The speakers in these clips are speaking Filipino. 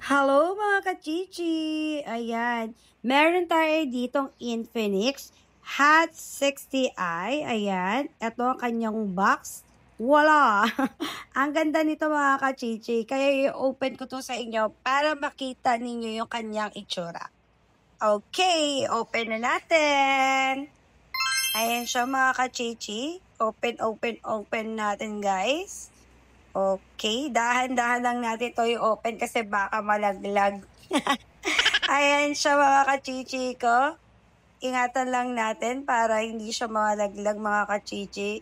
Hello mga kachichi! Ayan, meron tayo ditong Infinix Hot 60i. Ayan, ito ang kanyang box. Wala! Ang ganda nito mga kachichi. Kaya i-open ko to sa inyo para makita ninyo yung kanyang itsura. Okay, open na natin. Ayan siya mga kachichi. Open natin guys. Okay, dahan-dahan lang natin ito i-open kasi baka malaglag. Ayan siya mga kachichi ko. Ingatan lang natin para hindi siya malaglag mga kachichi.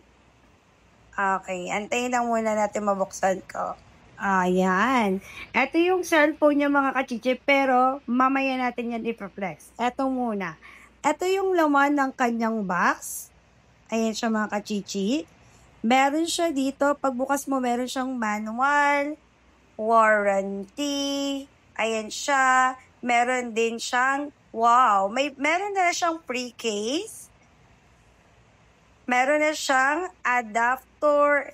Okay, antayin lang muna natin mabuksan ko. Ayan. Ito yung cellphone niya mga kachichi pero mamaya natin yan i-flex. Ito muna. Ito yung laman ng kanyang box. Ayan siya mga kachichi. Meron siya dito, pagbukas mo meron siyang manual, warranty, ayan siya. Meron din siyang, wow, meron na siyang pre-case. Meron na siyang adapter,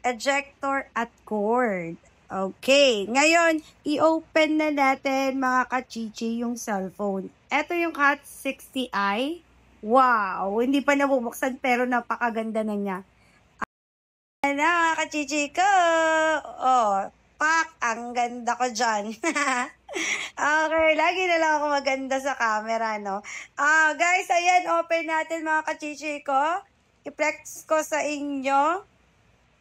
ejector, at cord. Okay, ngayon, i-open na natin mga kachichi yung cellphone. Ito yung Hot 60i. Wow, hindi pa nabubuksan pero napakaganda na niya. Ayan na mga kachichi ko. Oh, pak, ang ganda ko dyan. Okay, lagi na lang ako maganda sa camera, no? Guys, ayan, open natin mga kachichi ko. I-flex ko sa inyo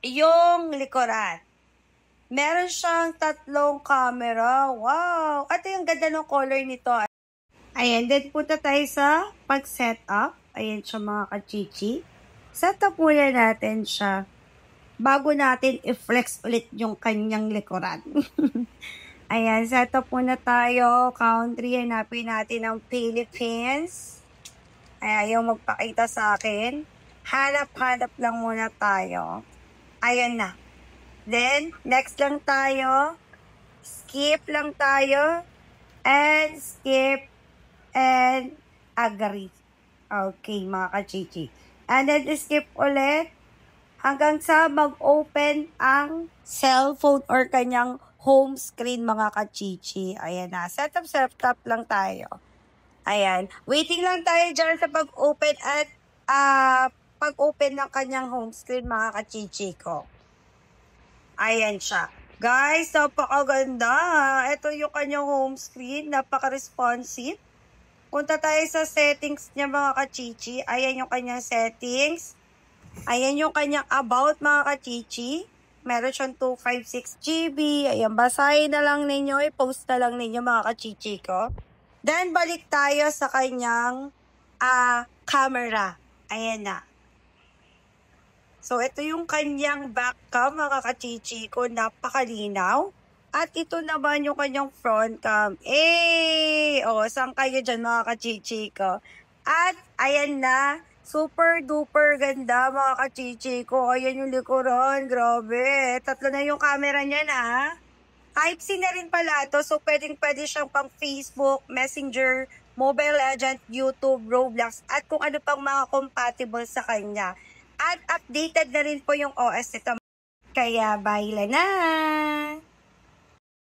yung likuran. Meron siyang 3 camera. Wow! At yung ganda ng color nito. Ayan, then punta tayo sa pag-set up. Ayan siya mga kachichi. Set up muna natin siya bago natin i-flex ulit yung kanyang likuran. Ayan, set up muna tayo. Country, hanapin natin ang Philippines. Ayan, yung magpakita sa akin. Hanap-hanap lang muna tayo. Ayan na. Then, next lang tayo. Skip lang tayo. And skip. And agree. Okay, mga kachichi. And then, skip ulit. Hanggang sa mag-open ang cellphone or kanyang home screen mga kachichi. Ayan na. Setup lang tayo. Ayan. Waiting lang tayo dyan sa pag-open at pag-open ng kanyang home screen mga kachichi ko. Ayan siya. Guys, napakaganda. Ito yung kanyang home screen. Napaka-responsive. Punta tayo sa settings niya mga kachichi. Ayan yung kanyang settings. Ayan yung kanyang about mga kachichi. Meron siyang 256 GB. Ayan, basahin na lang ninyo. I-post na lang ninyo mga kachichi ko. Then, balik tayo sa kanyang camera. Ayan na. So, ito yung kanyang back cam mga kachichi ko. Napakalinaw. At ito naman yung kanyang front cam. Saan kayo dyan mga kachichi ko? At, ayan na. Super duper ganda mga kachichi ko. Ayan yung likuran. Grabe. 3 na yung camera niya na. Type-C na rin pala to. So pwede siyang pang Facebook, Messenger, Mobile Legend, YouTube, Roblox, at kung ano pang mga compatible sa kanya. At updated na rin po yung OS nito. Kaya baila na!